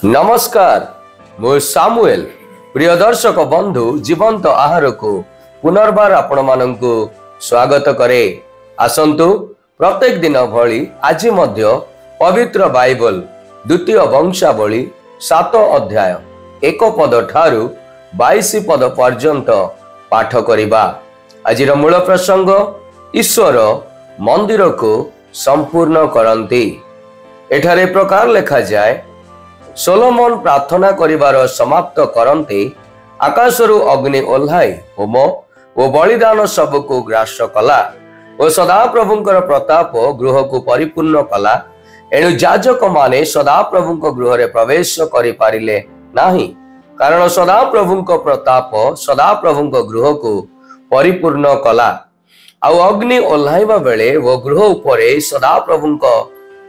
नमस्कार मु सामुएल प्रिय दर्शक बंधु जीवंत आहार को पुनर्बार आपण मानंकु स्वागत करे। आसंतु प्रत्येक दिन भली आज मध्य पवित्र बाइबल द्वितीय वंशावली 7 अध्याय 1 पद ठारू 22 पद पर्यंत पाठ करिबा। आजिर मूल प्रसंग ईश्वर मंदिर को संपूर्ण करंती। एठारे प्रकार लेखा जाए सोलोमन प्रार्थना करिवार समाप्त करते आकाशरु अग्नि ओह्लाई होम और बलिदान सबको ग्रास कला और सदाप्रभुंकर प्रताप गृह को परिपूर्ण कला। एणु याजक माने सदाप्रभुंक गृह रे प्रवेश करि पारिले नाही, कारण सदाप्रभुंक प्रताप सदाप्रभुंक गृह को परिपूर्ण कला। आउ अग्नि ओह्लाइबा बेले वो गृह उपरे सदाप्रभुंक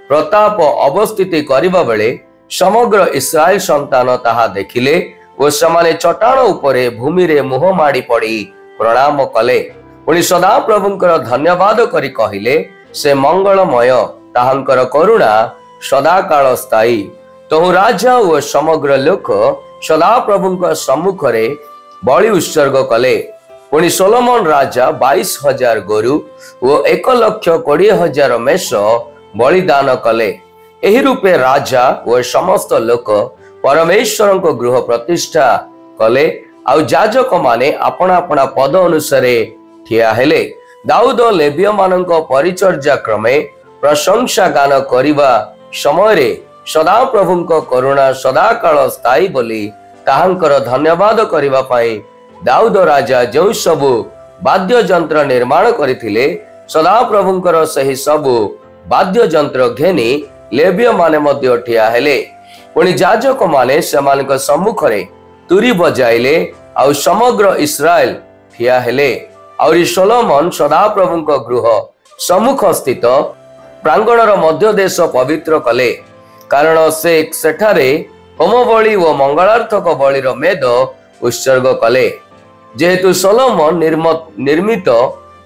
प्रताप अवस्थिति करिबा बेले समग्र इस्राएल संतान ताहा देखिले और समाने चट्टाण उपरे भूमि रे मुह माड़ी पड़ी प्रणाम कले। पुणी सदाप्रभुंकर धन्यवाद करी कहिले से मंगलमय, ताहांकर करुणा सदा काल स्थायी। तहु राजा और समग्र लोक सदाप्रभुंक सम्मुख रे बलि उत्सर्ग कले। पुणी सोलोमन राजा 22,000 गोरु और 1,20,000 मेष बलिदान कले। एही रूपे राजा और समस्त लोक परमेश्वर को गृह प्रतिष्ठा कले। आउ याजक माने अपना अपना पद अनुसारे ठिया हेले। दाऊद लेविय मानक परिचर्या क्रमे प्रशंसा गान करिबा समय रे सदा प्रभुंक करुणा सदा काल स्थायी बोली ताहांकर धन्यवाद करिबा पई दाऊद राजा जो सबु वाद्य यंत्र निर्माण करिथिले सदा प्रभुंकर सही सबु वाद्य यंत्र घेनी लेविय माने मध्य ठिया हेले। पुणी याजक माने सेमानक सम्मुख रे तुरी बजाइले आउ समग्र इस्राएल ठिया हेले। और सोलोमन सदाप्रभुंक गृह सम्मुख स्थित प्रांगणर मध्य देश पवित्र कले, कारण से सेठारे होम बलि व मंगलार्थक बलिर मेद उत्सर्ग कले। जेहेतु सोलोमन निर्मित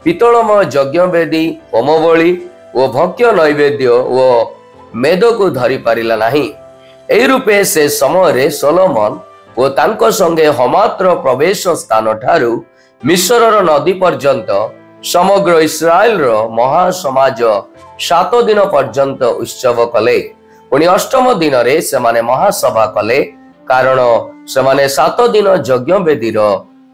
पितलमय यज्ञ वेदी होम बलि व भक्ष्य नैवेद्य व मेद को धरी पारिला नाही। एही रूपे से समय रे सोलोमन ओ तांको संगे हमात्र प्रवेश स्थान ठारू मिस्रर नदी पर्यंत समग्र इस्राएल रो महासमाज 7 दिन पर्यंत उत्सव कले। पुणी अष्टम दिन रे सेमाने महासभा कले, कारण सेमाने 7 दिन यज्ञ वेदीर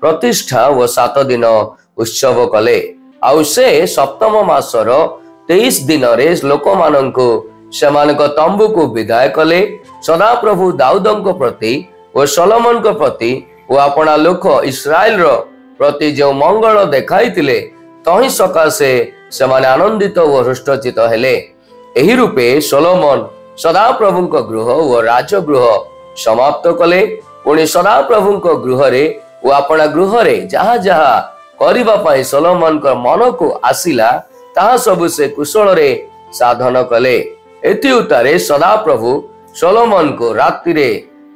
प्रतिष्ठा व 7 दिन उत्सव कले। आउ से सप्तम मासर 23 दिन रे लोक मानंको सेमानक तंबू को विदाय कले। सदाप्रभु दाऊदंक प्रति और सोलोमन को प्रति और अपना लोक इस्राएल रो प्रति जो मंगल देखाइतिले तही सकाशे सेमाने आनंदित और हृष्टचित हेले। एही रूपे सोलोमन सदाप्रभुंक गृह और राजगृह समाप्त कले। पुणी सदाप्रभुंक गृह रे और अपना गृह रे जहा जहा करिबा पई सोलोमन को मन को आसिला ताहा सबु से कुशल रे साधन कले। एति उतारे सदाप्रभु सोलोमन को रात्रि रे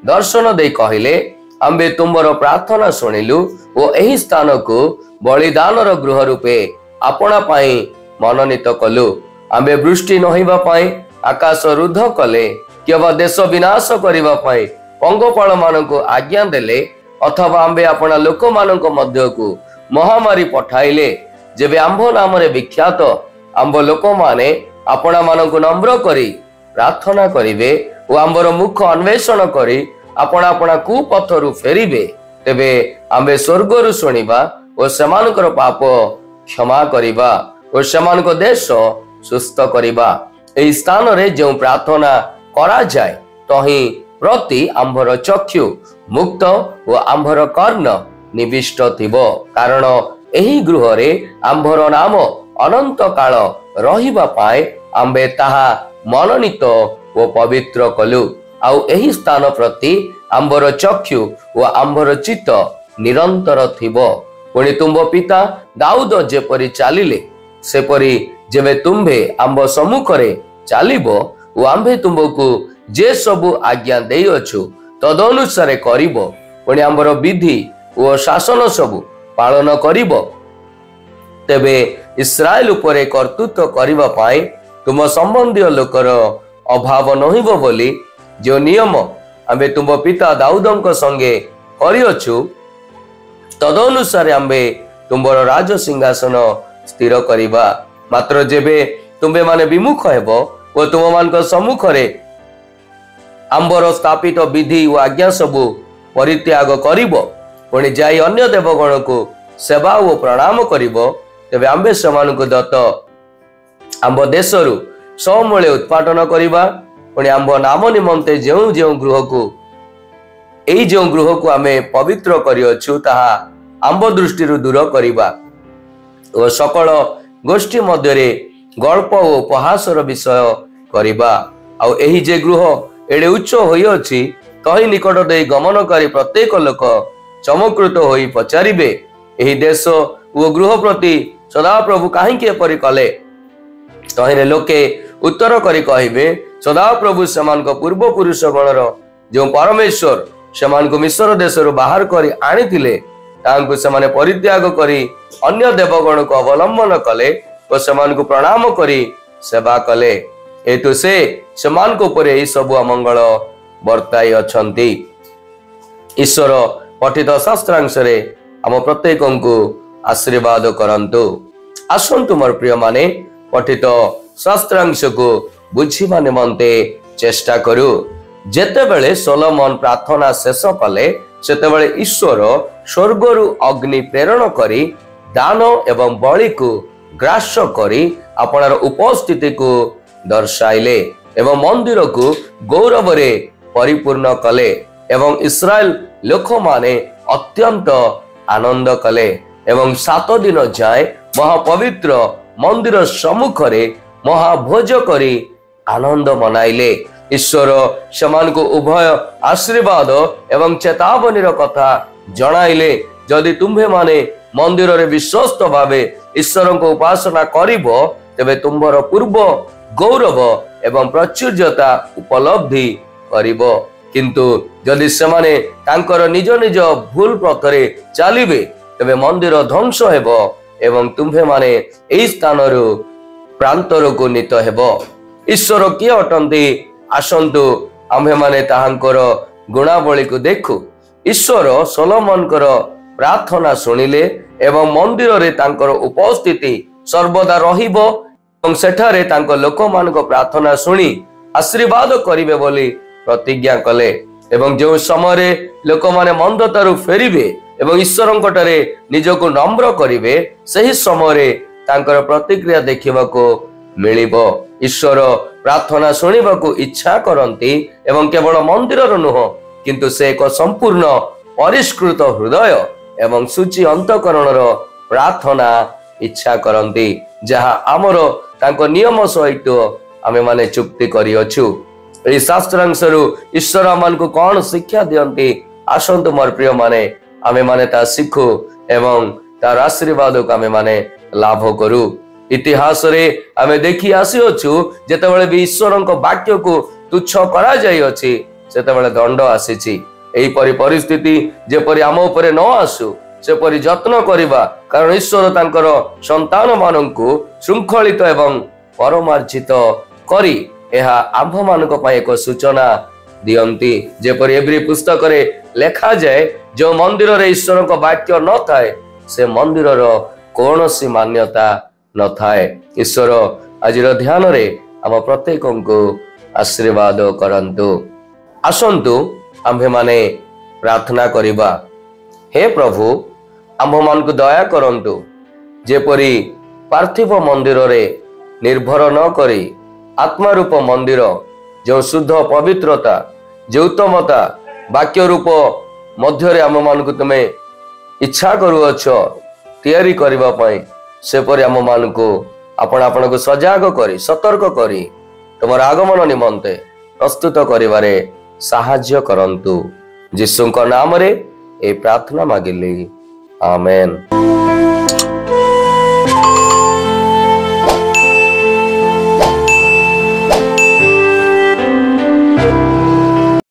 दर्शन दे कहिले, आम्बे तुमर प्रार्थना शुणिलु और एही स्थान को बलिदानर गृह रूपे आपना पाई मनोनीत कलु। आम्बे वृष्टि नहिबा पाई आकाश रुद्ध कले, केवल देश विनाश करिबा पाई पंगपाल मानक आज्ञा देले, अथवा आम्बे अपना लोक मानक मध्य को महामारी पठाइले। जेबे आंभ नाम रे विख्यात आंभ लोक माने अपना मानक नम्र करी प्रार्थना करिवे और आंबर मुख अन्वेषण करी अपना अपना कुपथरु फेरिबे, तेबे आम्बे स्वर्गरु शुणिबा और सेमानकर पाप क्षमा करिबा और सेमानक देश सुस्थ करिबा। एही स्थान रे जो प्रार्थना करा जाय तही प्रति आंभर चक्षु मुक्त और आंभर कर्ण निविष्ट थिबो, कारण एही गृह रे आंभर नाम अनंत काल रहिबा पाए आम्बे ताहा मनोनीत व पवित्र कलु। आउ एही स्थान प्रति आंबर चक्षु व आंबर चित्त निरंतर थिबो। पुणी तुंब पिता दाऊद जेपरि चालिले सेपरि जेबे तुम्भे आंब सम्मुख रे चालिबो व आम्भे तुंबकु जे सबु आज्ञा देई अछु तद अनुसारे करिबो। पुणी आंबर विधि व शासन सबु पालन करिबो, तेबे इस्राएल उपरे कर्तृत्व करिबा पाई तुम संबंधी लोकर अभाव नहिबो बोली जो नियम आमे तुम पिता दाऊदंक संगे करिअछु तदनुसारे आमे तुमर राज सिंहासन स्थिर करिबा। मात्र जेबे तुम्बे माने विमुख हेबो ओ तुम मान सम्मुख आंबर स्थापित विधि और आज्ञा सबु परित्याग करिबो पुणी जाई अन्य देवगण को सेवा और प्रणाम करिबो तेबे आंबे सेमानकु दत्त आंब देशरु समूले उत्पादन करिबा। पुणी आंब नाम निमंते जेउ जेउ गृह को एई जेउ गृह को आमे पवित्र करिअछु ताहा आंब दृष्टि दूर करिबा और सकल गोष्ठी मध्य गल्प और उपहासर विषय करिबा। आउ एही जे गृह एडे उच्च होई अछि तहि निकट दे गमनकारी प्रत्येक लोक चमकृत होई पचारिबे एही देश ओ गृह प्रति सदा प्रभु काहेकि एपरि कले। तहिरे लोके उत्तर करी कहिबे सदा प्रभु समान पूर्व पुरुष गणर जो परमेश्वर समान मिस्र देशरु बाहर करी आनिथिले तांकु समाने परित्याग करी अन्य देवगण को अवलंबन कले और समान को प्रणाम करी सेवा कले हेतु से समान को परे ई सब अमंगल वर्ताई अछंती। ईश्वर पठित शास्त्रांश रे आम प्रत्येक को आशीर्वाद करंतु। आसंतु मोर प्रिय माने पठित शास्त्रांश को बुझिबा निमंते चेष्टा करू। जेतेबेले सोलोमन प्रार्थना शेष कले सेतेबेले ईश्वर स्वर्गरु अग्नि प्रेरण करी दान एवं बलि को ग्राह्य करी अपनार उपस्थिति को दर्शाइले एवं मंदिर को गौरव रे परिपूर्ण कले एवं इस्राएल लोक माने अत्यंत आनंद कले एवं 7 दिन जाए महापवित्र मंदिर सम्मुख रे महाभोज करी आनंद मनाइले। ईश्वर समान को उभय आशीर्वाद एवं चेतावनी कथा जणाइले जदि तुम्हे माने मंदिर रे विश्वस्त भावे ईश्वर को उपासना करिबो तेबे तुम्बर पूर्व गौरव एवं प्रचुर्यता उपलब्धि करिबो। किंतु जदि सेमाने तांकर निज निज भूल पथरे चलिबे तेबे मंदिर ध्वंस हेबो एवं तुम्हे माने एई स्थानरु प्रांतर को नीत हेबो। ईश्वर किए अटंती आसंतु आम्भे माने ताहांकर गुणावली को देखु। ईश्वर सोलोमनकर प्रार्थना सुनिले एवं मंदिर रे तांकर उपस्थिति सर्वदा रहिबो एवं सेठारे तांको लोक मान को प्रार्थना सुनी आशीर्वाद करिवे बोली प्रतिज्ञा कले एवं जो समय लोक माने मंदतारु फेरिबे एवं ईश्वरंकटरे निजको नम्र करिवे सही समय तांकर प्रतिक्रिया देखिबाको मिलिबो। ईश्वर प्रार्थना सुनिबाको इच्छा करंती एवं केवल मंदिर नुह किंतु से एक संपूर्ण परिष्कृत हृदय एवं सूची अंतकरणर प्रार्थना इच्छा करंती जहा आमर तांको नियम सहित आमे माने चुक्ति करिअछु। एई शास्त्रांशरु ईश्वर आमान को कोन शिक्षा दियंती आसंतु मोर प्रिय माने आमे माने ता शिखु एवं तार आशीर्वाद को आमे माने लाभ करू। इतिहास रे आमे देखि आसीअछु जेतेबेले भी ईश्वरक वाक्य को तुच्छ करा जाई अछि सेतेबेले दंड आसीछि। एई परि परिस्थिति जेपरि आम उपरे न आसु सेपरि जत्न करिबा कारण ईश्वर तांकर संतान माननकु शृंखलित एवं परमार्जित करी एहा आम्भ मानक पय एक सूचना दियंती। जेपरि एब्री पुस्तक रे लेखा जाए जो मंदिर रे ईश्वर को वाक्य न थाए से मंदिर रो कोनोसी मान्यता न थाए। ईश्वर आजिर ध्यान रे आम प्रत्येक को आशीर्वाद करंतु। आसंतु आम्भे माने प्रार्थना करिबा। हे प्रभु आम्भ मान को दया करंतु जेपरि पार्थिव मंदिर रे निर्भर न करी आत्मा रूप मंदिर जो शुद्ध पवित्रता जो उत्तमता वाक्य रूप मध्य रे आम मान को तुमे इच्छा करूअछ तैयारी करबा पई सेपरि आम मान को आपण आपण को सजाग करी सतर्क करी तुमर आगमन निमंते प्रस्तुत करिवारे साहाय्य करंतु। यीशुଙ୍କ नाम रे ए प्रार्थना मागिली आमेन।